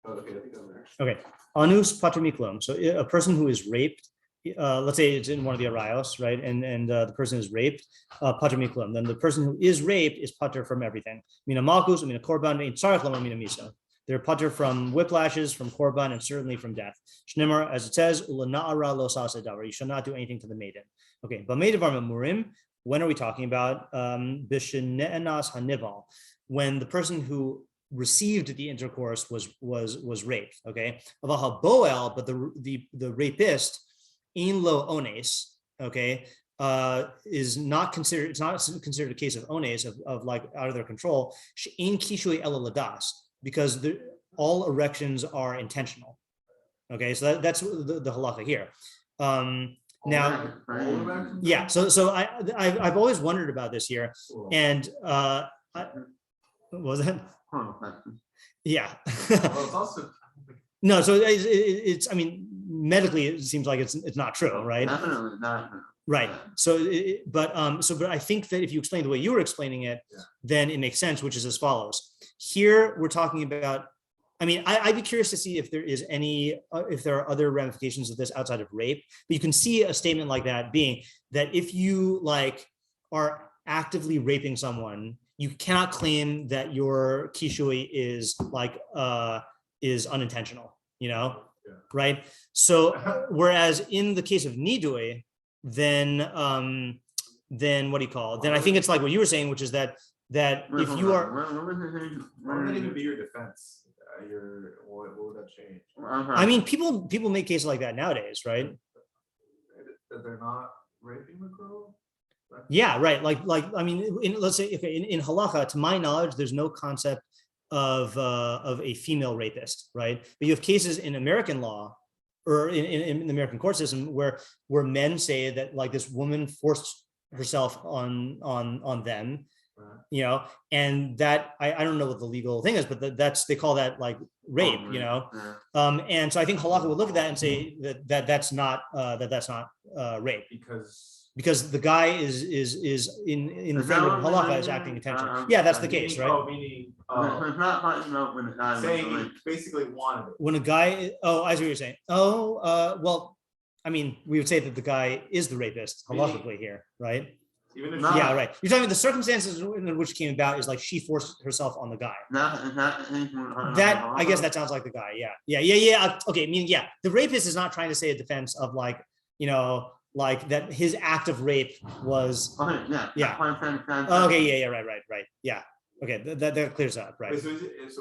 Oh, okay, I think I'm there. Okay. Anus pater miklum. So a person who is raped, let's say it's in one of the arayos, right? And the person is raped, pater miklum. Then the person who is raped is pater from everything. Mina malchus, mina korban, mina tzarech lama, mina misa. They're pater from whiplashes, from korban, and certainly from death. Shnemar, as it says, ula na'ara lo sa'aseh davar. You shall not do anything to the maiden. Okay. B'mei devar memurim. When are we talking about? B'shene'enas hanival. When the person who received the intercourse was raped. Okay. Boel, but the rapist, in lo ones, okay, is not considered. It's not considered a case of ones of like out of their control. In kishui ela ladas, because all erections are intentional. Okay, so that's the halacha here. Now, yeah. So I've always wondered about this here, and what was that? Yeah. Well, it's also no. So it's. I mean, medically, it seems like it's not true, right? Definitely not. Right. So, but I think that if you explain the way you were explaining it, then it makes sense, which is as follows. Here we're talking about. I mean, I'd be curious to see if there is any, if there are other ramifications of this outside of rape. But you can see a statement like that being that if you like are actively raping someone, you cannot claim that your kishui is like is unintentional. You know, right? So whereas in the case of nidui, then what do you call it? Then I think it's like what you were saying, which is that if you are, what would even be your defense? What would that change? I mean, people make cases like that nowadays, right? That they're not raping the girl. Yeah, right. Like I mean, let's say in halacha, to my knowledge, there's no concept of a female rapist, right? But you have cases in American law or in the American court system where men say that like this woman forced herself on them. You know, and that I don't know what the legal thing is, but they call that like rape, you know. And so I think halakha would look at that and say that's not rape because the guy is in the framework of halakha is acting intentionally. Yeah, that's the case, right? Meaning, it's not talking about when the guy saying basically wanted it. When a guy, I see what you're saying. Well, I mean, we would say that the guy is the rapist halakhically here, right? Even if yeah, right. You're talking about the circumstances in which came about is like she forced herself on the guy. That I guess that sounds like the guy. Yeah. Okay. I mean, yeah, the rapist is not trying to say a defense of like, you know, like that his act of rape was. Okay, Yeah. Okay, right. Yeah. Okay, that clears up, right? Wait, so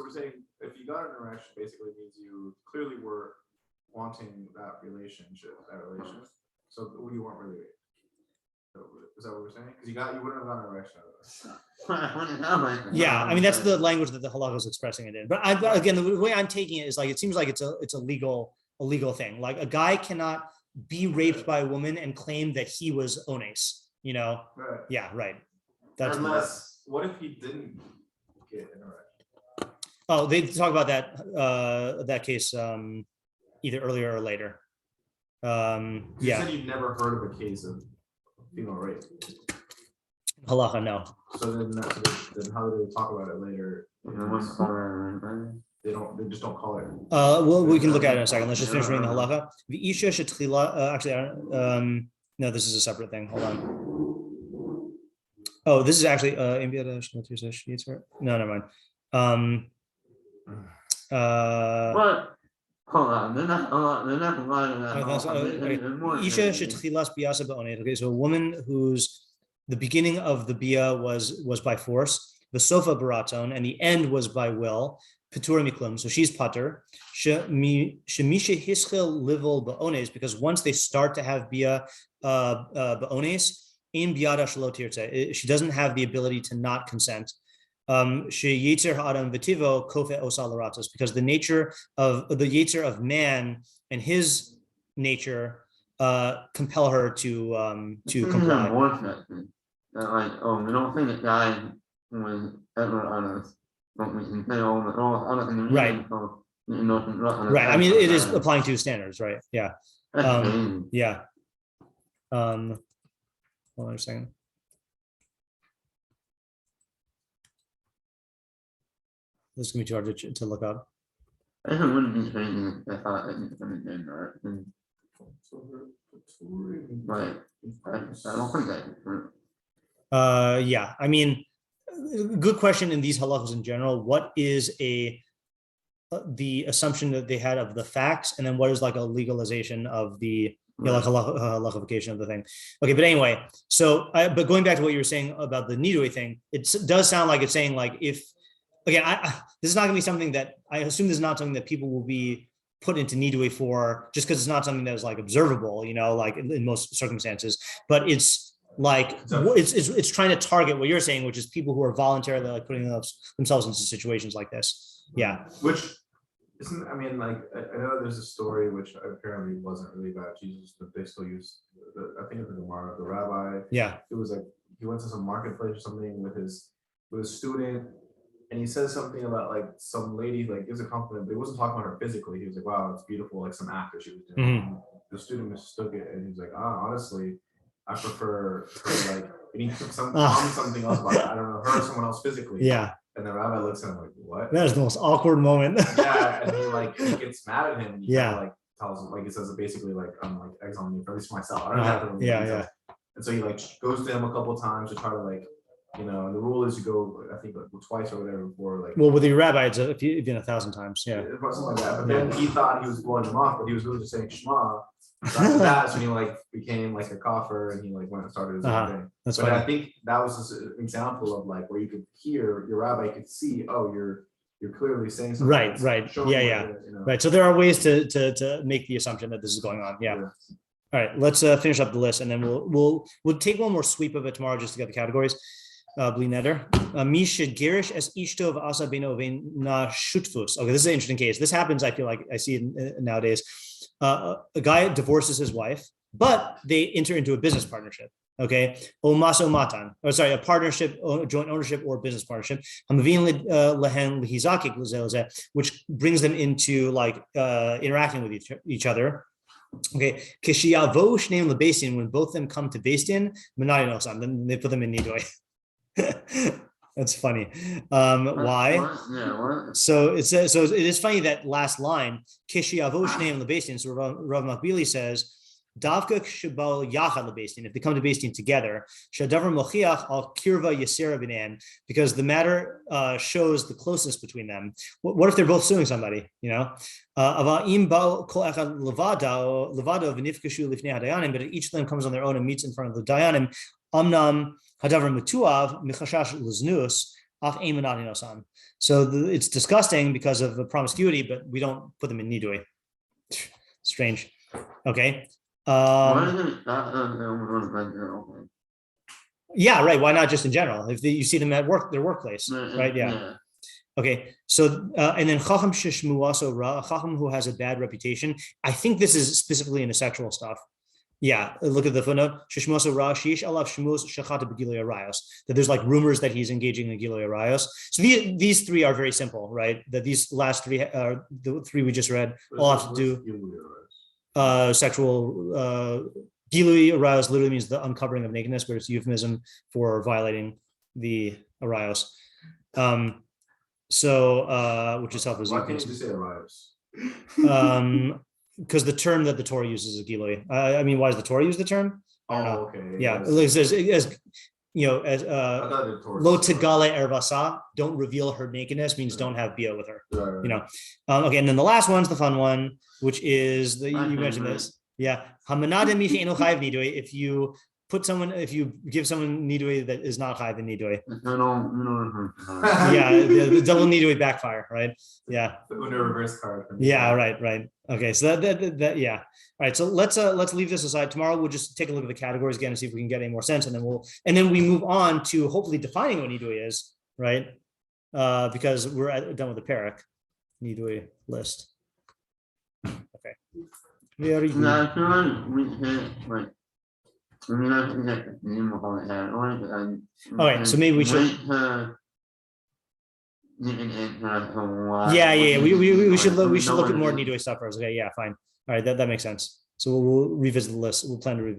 we're saying if you got an erection, basically means you clearly were wanting that relationship. So you weren't really raped. Is that what we're saying? Because you wouldn't have gotten an erection out of it. Yeah, I mean that's the language that the halakha is expressing it in. But again, the way I'm taking it is like it seems like it's a legal thing. Like a guy cannot be raped by a woman and claim that he was ones. You know? Right. Yeah, right. That's unless what if he didn't get an erection? Oh, they talk about that case either earlier or later. You said you've never heard of a case of female rape. Halacha, no. So then how do they talk about it later? They just don't call it. Well, we can look at it in a second. Let's just finish reading the halacha. The isha shetchila. Actually, no, this is a separate thing. Hold on. Oh, this is actually no, never mind. What? Hold on, they're not Isha shetchilas biyasa ba'onet. Okay, so a woman whose the beginning of the bia was by force, the sofa baraton, and the end was by will. Petur miklum. So she's pater. Shemisha hischel livel ba'ones, because once they start to have bia ba'ones, in biada shelo tirtze, she doesn't have the ability to not consent. She yetzer ha'adam v'tivo kofe osal laratos, because the nature of the yetzer of man and his nature compel her to comply. Like, we don't think that guy was ever honest, but we can say all the Right. Right. I mean, it is applying to standards, right? Yeah. Yeah. Hold on a second. This is gonna be too hard to look up. It wouldn't be changing if I thought it was going to be right. Right. I don't think that's true. Yeah, I mean, good question in these halachos in general. What is the assumption that they had of the facts, and then what is like a legalization of the like halachification of the thing? Okay, but anyway, so but going back to what you were saying about the nidui thing, it does sound like it's saying like if again, this is not going to be something that I assume this is not something that people will be put into nidui for just because it's not something that is like observable, you know, like in most circumstances, but it's like it's trying to target what you're saying, which is people who are voluntarily like putting themselves into situations like this. Yeah. Which isn't, I mean, like, I know there's a story which apparently wasn't really about Jesus, but they still use, I think of the Gemara, the rabbi. Yeah. It was like, he went to some marketplace or something with his student, and he says something about like some lady, like gives a compliment, but he wasn't talking about her physically. He was like, wow, it's beautiful, like some act that she was doing. Mm-hmm. The student mistook it, and he's like, honestly, I prefer her, like, and he took something else about it. I don't know, her or someone else physically. Yeah. And the rabbi looks at him like, what? That is the most awkward moment. Yeah, and he gets mad at him. And he yeah. Like tells him, like, he says basically like, I'm like exiling you, at least myself. I don't have to. Yeah. And so he like goes to him a couple of times to try to like, you know, and the rule is you go, I think like twice or whatever before like. Well, with the rabbi, it's you've been 1,000 times. Yeah. Something like that. But then he thought he was blowing him off, but he was really just saying Shema. So after that, so he like became like a kafir, and he like went and started his own thing. That's but funny. I think that was an example of like where you could hear your rabbi could see, oh, you're clearly saying something. Right. Yeah. You know. Right. So there are ways to make the assumption that this is going on. Yeah. All right. Let's finish up the list, and then we'll take one more sweep of it tomorrow just to get the categories. Bli neder. Misha gerish es ishtov asa beno na shutfus. Okay, this is an interesting case. This happens. I feel like I see it nowadays. A guy divorces his wife, but they enter into a business partnership. Okay, omaso matan, or sorry, a partnership, joint ownership, or business partnership. Which brings them into like interacting with each other. Okay, when both of them come to Beis Din, then they put them in nidui. That's funny. Why? So it says. So it is funny that last line. So Rav Makbili says, Davka shebo yachad lebeistin. If they come to beistin together, shadavar mochiach al kirva yasera b'neim, because the matter shows the closeness between them. What if they're both suing somebody? You know, but each of them comes on their own and meets in front of the dayanim. Amnam hadavar mutuav michashash leznus af emanati nosan. So it's disgusting because of the promiscuity, but we don't put them in nidui. Strange. Okay. Yeah, right. Why not just in general? If you see them at work, their workplace, right? Yeah. Okay. So and then chacham sheshmuaso ra, chacham who has a bad reputation. I think this is specifically in the sexual stuff. Yeah, look at the footnote. Sheshmuaso ra sheish alav shmus shechata begilui arayos. That there's like rumors that he's engaging in gilui arayos. So these three are very simple, right? That these last three, the three we just read, all have to do sexual. Gilui arayos literally means the uncovering of nakedness, but it's euphemism for violating the arayos. Which is self-evident. Why can't you just say arayos? Because the term that the Torah uses is gilui. I mean, why does the Torah use the term? I don't know. Okay. Yeah, it says as you know, as lo tegale ervasa, don't reveal her nakedness, means don't have bia with her. Right. You know. Okay, and then the last one's the fun one, which is you mentioned this. Yeah, hamanade michi eno chayiv nidui. If you give someone nidui that is not chayiv in nidui. Yeah, the double nidui backfire, right? Yeah. The Una reverse card. Yeah, right. Okay, so that yeah. All right, so let's leave this aside. Tomorrow we'll just take a look at the categories again and see if we can get any more sense, and then we move on to hopefully defining what nidui is, right? Because we're done with the parak nidui list. Okay. Very good. All right, so maybe we should. Yeah. We should look at more nidui stuff first. Okay, yeah, fine. All right, that makes sense. So we'll revisit the list. We'll plan to revisit.